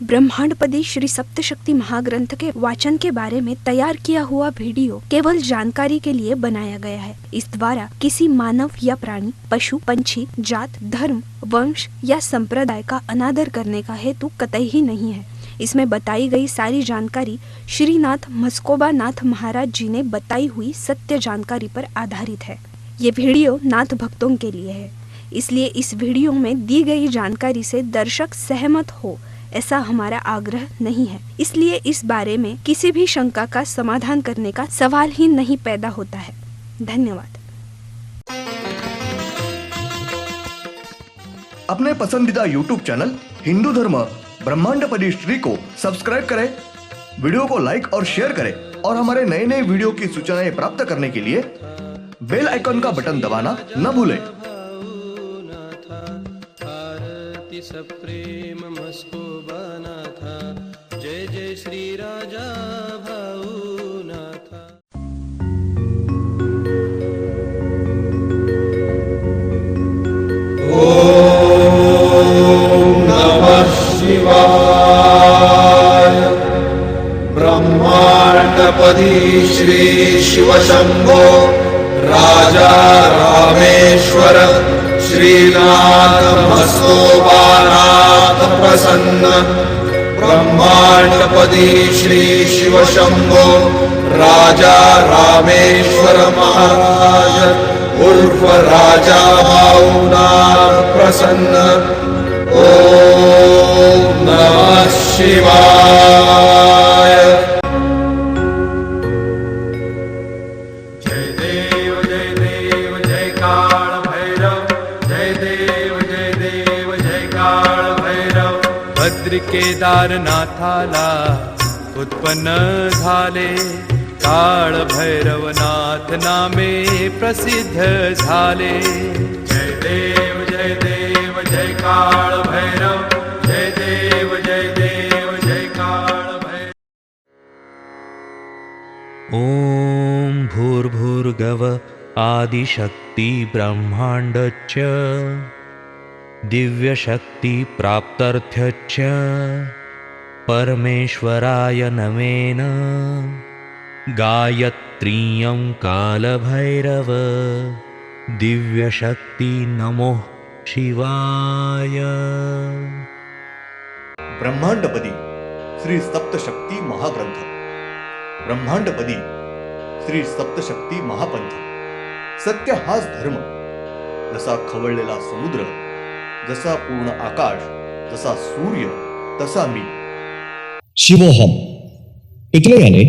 ब्रह्मांडपदी श्री सप्तशक्ति महाग्रंथ के वाचन के बारे में तैयार किया हुआ वीडियो केवल जानकारी के लिए बनाया गया है। इस द्वारा किसी मानव या प्राणी, पशु, पंछी, जात, धर्म, वंश या संप्रदाय का अनादर करने का हेतु कतई ही नहीं है। इसमें बताई गई सारी जानकारी श्रीनाथ मस्कोबा नाथ महाराज जी ने बताई हुई सत्य जानकारी पर आधारित है। ये वीडियो नाथ भक्तों के लिए है, इसलिए इस वीडियो में दी गई जानकारी से दर्शक सहमत हो ऐसा हमारा आग्रह नहीं है। इसलिए इस बारे में किसी भी शंका का समाधान करने का सवाल ही नहीं पैदा होता है। धन्यवाद। अपने पसंदीदा YouTube चैनल हिंदू धर्म ब्रह्मांडपदी श्री को सब्सक्राइब करें, वीडियो को लाइक और शेयर करें और हमारे नए नए वीडियो की सूचनाएं प्राप्त करने के लिए बेल आइकन का बटन दबाना न भूलें। प्रेम मस्कोबा नाथा, जय जय श्री राजा भाऊ नाथा। ओम नमः शिवाय। ब्रह्मांडपदी श्री शिव शंभो राजा रामेश्वर श्रीनाथ मस्कोबानाथ प्रसन्न। ब्रह्मांडपदी श्री शिव शंभो राजा रामेश्वर महाराज उर्फ राजा भाऊनाथ प्रसन्न। ओम नमः शिवाय। जय देव जय देव जय काल भैरव, जय देव जय काल भैरव। भद्र केदारनाथाला उत्पन्न झाले, काळ भैरवनाथ नामे प्रसिद्ध झाले। जय देव जय काल भैरव, जय देव जय काल भैरव। ओम भूर्भुर्गव आदिशक्ति ब्रह्मांडच्च दिव्यशक्ति प्राप्त्यर्थ्यच्च परमेश्वराय नमेन। गायत्रीयं कालभैरव दिव्यशक्ति नमो शिवाय। ब्रह्मांडपदी श्री सप्तशक्ती महाग्रंथ, ब्रह्मांडपदी श्री सप्तशक्ती महापंथ। सत्य हाच धर्म, जसा खवळलेला समुद्र, जसा पूर्ण आकाश, जसा सूर्य, तसा मी। शिवोहम। पिछले यानी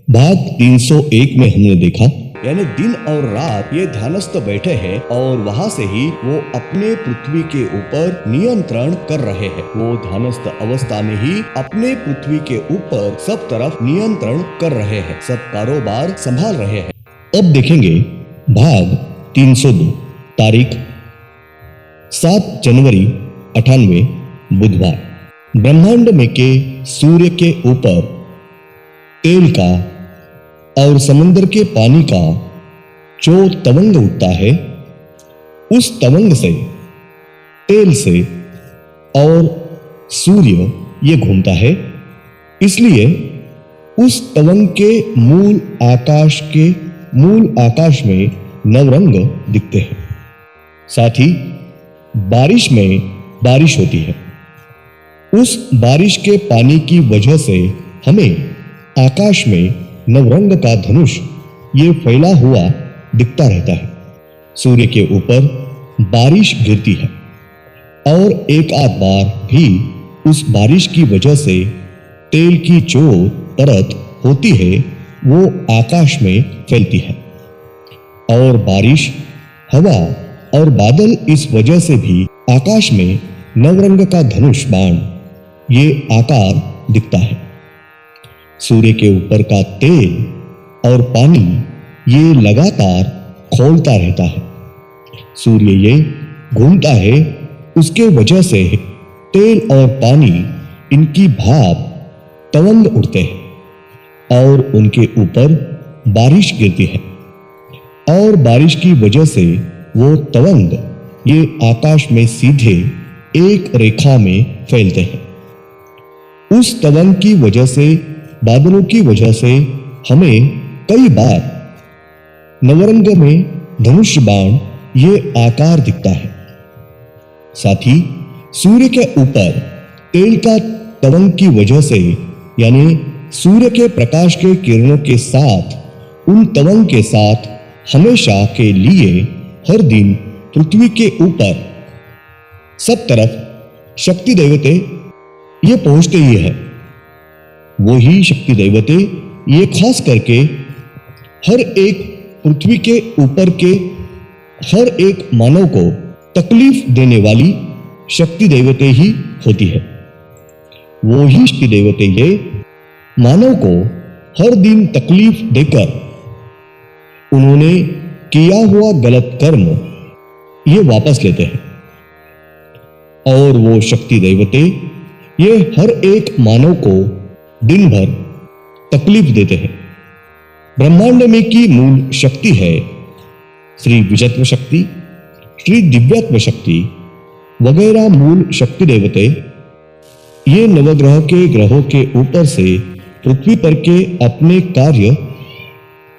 भाग 301 में हमने देखा, यानी दिन और रात ये ध्यानस्थ बैठे हैं और वहां से ही वो अपने पृथ्वी के ऊपर नियंत्रण कर रहे हैं। वो ध्यानस्थ अवस्था में ही अपने पृथ्वी के ऊपर सब तरफ नियंत्रण कर रहे हैं, सब कारोबार संभाल रहे हैं। अब देखेंगे भाग 302, तारीख 7 जनवरी 98 बुधवार। ब्रह्मांड में के सूर्य के ऊपर तेल का और समंदर के पानी का जो तवंग उठता है, उस तवंग से, तेल से और सूर्य ये घूमता है। इसलिए उस तवंग के मूल आकाश में नवरंग दिखते हैं। साथ ही बारिश में बारिश होती है। उस बारिश के पानी की वजह से हमें आकाश में नवरंग का धनुष ये फैला हुआ दिखता रहता है। सूर्य के ऊपर बारिश गिरती है और एक आध बार भी उस बारिश की वजह से तेल की जो परत होती है वो आकाश में फैलती है और बारिश, हवा और बादल इस वजह से भी आकाश में नवरंग का धनुष बाण ये आकार दिखता है। सूर्य के ऊपर का तेल और पानी ये लगातार खौलता रहता है। सूर्य ये घूमता है, उसके वजह से तेल और पानी इनकी भाप तवंग उड़ते हैं और उनके ऊपर बारिश गिरती है और बारिश की वजह से वो तवंग ये आकाश में सीधे एक रेखा में फैलते हैं। उस तवंग की वजह से, बादलों की वजह से हमें कई बार नवरंग में धनुष बाण ये आकार दिखता है। साथ ही सूर्य के ऊपर तेल का तवंग की वजह से, यानी सूर्य के प्रकाश के किरणों के साथ, उन तवंग के साथ हमेशा के लिए हर दिन पृथ्वी के ऊपर सब तरफ शक्ति दैवते ये पहुंचते ही है। वो ही शक्ति दैवते ये खास करके हर एक पृथ्वी के ऊपर के हर एक मानव को तकलीफ देने वाली शक्ति दैवते ही होती है। वो ही शक्ति दैवते ये मानव को हर दिन तकलीफ देकर उन्होंने किया हुआ गलत कर्म ये वापस लेते हैं। और वो शक्ति दैवते ये हर एक मानव को दिन भर तकलीफ देते हैं। ब्रह्मांड में की मूल शक्ति है श्री विजयत्व शक्ति, श्री दिव्यत्व शक्ति वगैरह मूल शक्ति देवते ये नवग्रह के ग्रहों के ऊपर से पृथ्वी पर के अपने कार्य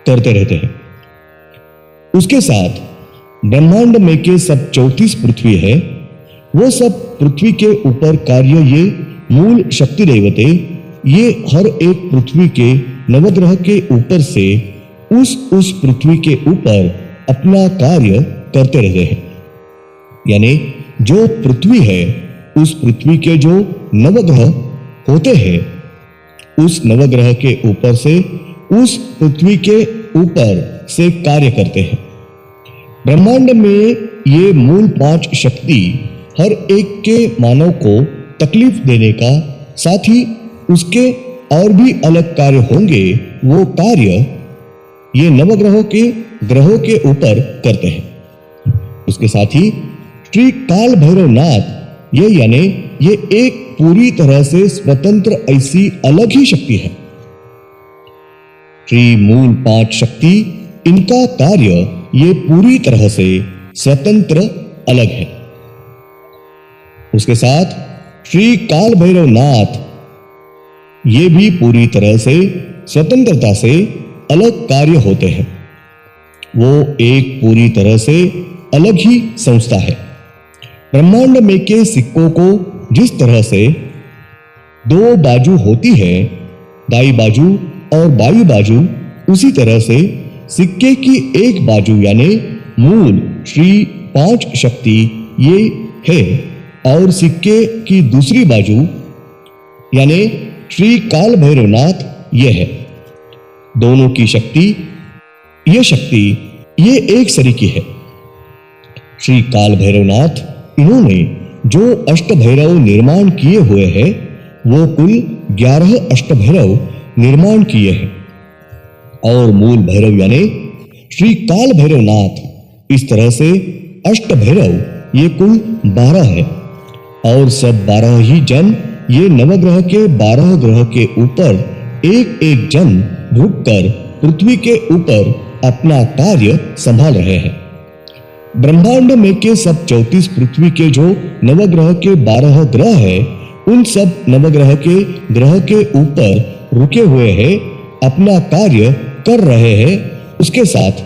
करते रहते हैं। उसके साथ ब्रह्मांड में के सब 34 पृथ्वी है, वो सब पृथ्वी के ऊपर कार्य ये मूल शक्ति देवते ये हर एक पृथ्वी के नवग्रह के ऊपर से उस पृथ्वी के ऊपर अपना कार्य करते रहते हैं। यानी जो पृथ्वी है उस पृथ्वी के जो नवग्रह होते हैं उस नवग्रह के ऊपर से उस पृथ्वी के ऊपर से कार्य करते हैं। ब्रह्मांड में ये मूल 5 शक्ति हर एक के मानव को तकलीफ देने का, साथ ही उसके और भी अलग कार्य होंगे, वो कार्य ये नवग्रहों के ग्रहों के ऊपर करते हैं। उसके साथ ही श्री काल भैरवनाथ ये यानी ये एक पूरी तरह से स्वतंत्र ऐसी अलग ही शक्ति है। श्री मूल 5 शक्ति इनका कार्य ये पूरी तरह से स्वतंत्र अलग है। उसके साथ श्री काल भैरवनाथ ये भी पूरी तरह से स्वतंत्रता से अलग कार्य होते हैं। वो एक पूरी तरह से अलग ही संस्था है। ब्रह्मांड में के सिक्कों को जिस तरह से 2 बाजू होती है, दाई बाजू और बाई बाजू, उसी तरह से सिक्के की एक बाजू यानी मूल श्री 5 शक्ति ये है और सिक्के की दूसरी बाजू यानी श्री काल भैरवनाथ ये है। दोनों की शक्ति ये एक सरीकी है। श्री काल भैरवनाथ इन्होंने जो अष्टभैरव निर्माण किए हुए हैं वो कुल 11 अष्टभैरव निर्माण किए हैं और मूल भैरव यानी श्री काल भैरवनाथ इस तरह से अष्टभैरव ये कुल 12 है और सब 12 ही जन ये नवग्रह के 12 ग्रह के ऊपर एक जन रुककर पृथ्वी के ऊपर अपना कार्य संभाल रहे हैं। ब्रह्मांड में के सब 34 पृथ्वी के जो नवग्रह के 12 ग्रह है उन सब नवग्रह के ग्रह के ऊपर रुके हुए हैं, अपना कार्य कर रहे हैं। उसके साथ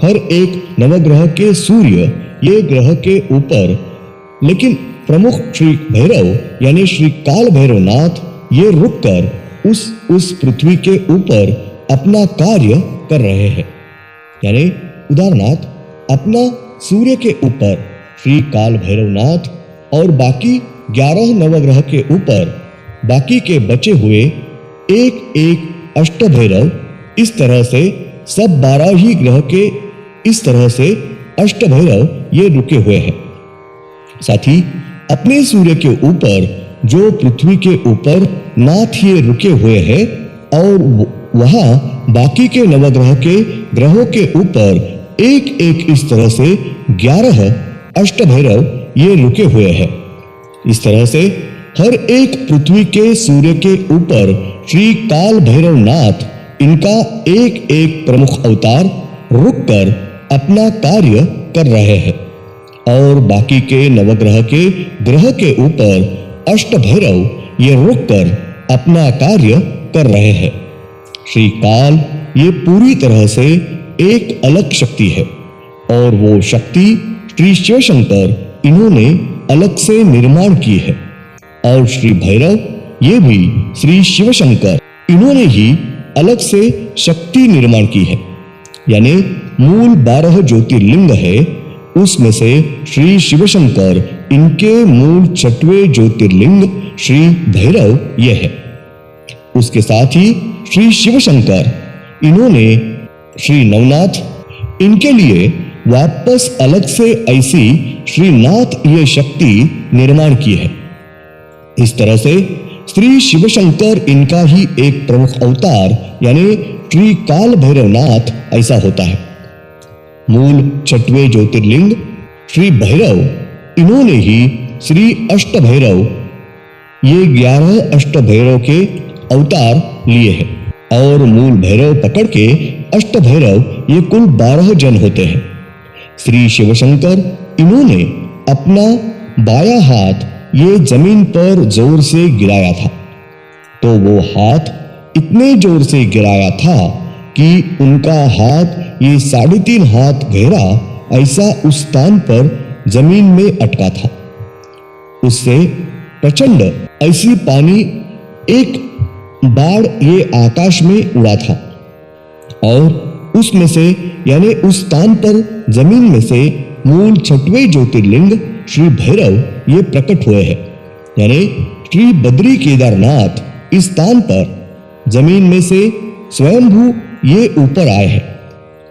हर एक नवग्रह के सूर्य ये ग्रह के ऊपर, लेकिन प्रमुख श्री भैरव यानी श्री काल भैरवनाथ ये रुककर उस पृथ्वी के ऊपर अपना कार्य कर रहे हैं। यानी उदाहरणार्थ अपना सूर्य के ऊपर श्री काल भैरवनाथ और बाकी 11 नवग्रह के ऊपर बाकी के बचे हुए एक अष्टभैरव, इस तरह से सब 12 ही ग्रह के इस तरह से अष्टभैरव ये रुके हुए हैं। साथ ही अपने सूर्य के ऊपर जो पृथ्वी के ऊपर नाथ ये रुके हुए हैं और वहां बाकी के नवग्रह के ग्रहों के ऊपर एक इस तरह से 11 अष्टभैरव ये रुके हुए हैं। इस तरह से हर एक पृथ्वी के सूर्य के ऊपर श्री काल भैरवनाथ इनका एक प्रमुख अवतार रुककर अपना कार्य कर रहे हैं और बाकी के नवग्रह के ग्रह के ऊपर अष्टभैरव ये रुककर अपना कार्य कर रहे हैं। श्री काल ये पूरी तरह से एक अलग शक्ति है और वो शक्ति श्री शिवशंकर इन्होंने अलग से निर्माण की है और श्री भैरव ये भी श्री शिवशंकर इन्होंने ही अलग से शक्ति निर्माण की है। यानी मूल 12 ज्योतिर्लिंग है, उसमें से श्री शिवशंकर इनके मूल 6वें ज्योतिर्लिंग श्री भैरव ये है। उसके साथ ही श्री शिवशंकर इन्होंने श्री नवनाथ इनके लिए वापस अलग से ऐसी श्रीनाथ ये शक्ति निर्माण की है। इस तरह से श्री शिवशंकर इनका ही एक प्रमुख अवतार यानी श्री काल भैरवनाथ ऐसा होता है। मूल 6वें ज्योतिर्लिंग श्री भैरव इन्होंने ही श्री अष्ट भैरव ये 11 अष्ट भैरव के अवतार लिए हैं और मूल भैरव पकड़ के अष्ट भैरव ये कुल 12 जन होते हैं। श्री शिवशंकर इन्होंने अपना बायां हाथ ये जमीन पर जोर से गिराया था, तो वो हाथ इतने जोर से गिराया था कि उनका हाथ ये 3.5 हाथ गहरा ऐसा उस स्थान पर जमीन में अटका था। उससे प्रचंड ऐसी पानी एक बाढ़ ये आकाश में उड़ा था और उसमें से यानी उस स्थान पर जमीन में से मूल 6वें ज्योतिर्लिंग श्री भैरव ये प्रकट हुए हैं। यानी श्री बद्री केदारनाथ इस स्थान पर जमीन में से स्वयंभू ये ऊपर आए हैं।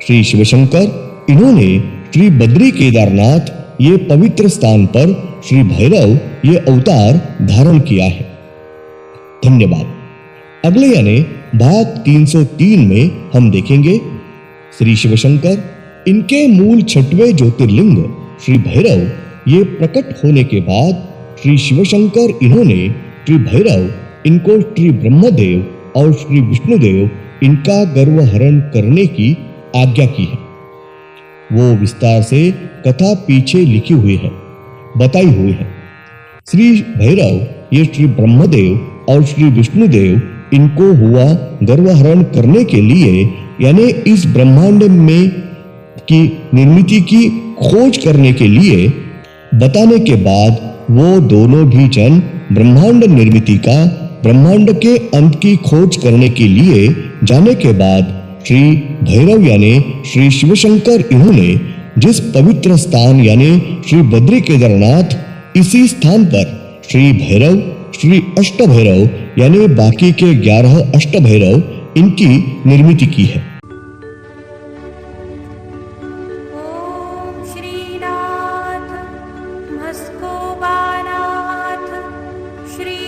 श्री शिवशंकर इन्होंने श्री बद्री केदारनाथ ये पवित्र स्थान पर श्री भैरव ये अवतार धारण किया है। धन्यवाद। अगले यानी भाग 303 में हम देखेंगे श्री शिवशंकर इनके मूल 6वें ज्योतिर्लिंग श्री भैरव ये प्रकट होने के बाद श्री शिवशंकर इन्होंने श्री भैरव इनको श्री ब्रह्मदेव और श्री विष्णुदेव इनका गर्व हरण करने की आज्ञा की है। वो विस्तार से कथा पीछे लिखी हुई है, बताई हुई है। श्री भैरव ये श्री ब्रह्मदेव और श्री विष्णुदेव इनको हुआ गर्व हरण करने के लिए यानी इस ब्रह्मांड में की निर्मिति की खोज करने के लिए बताने के बाद वो दोनों भी जन ब्रह्मांड निर्मिति का ब्रह्मांड के अंत की खोज करने के लिए जाने के बाद श्री भैरव यानी श्री शिवशंकर इन्होंने जिस पवित्र स्थान यानी श्री बद्री केदारनाथ इसी स्थान पर श्री भैरव श्री अष्ट भैरव यानी बाकी के 11 अष्ट भैरव इनकी निर्मिति की है। ओम श्रीनाथ भस्कोबानाथ श्री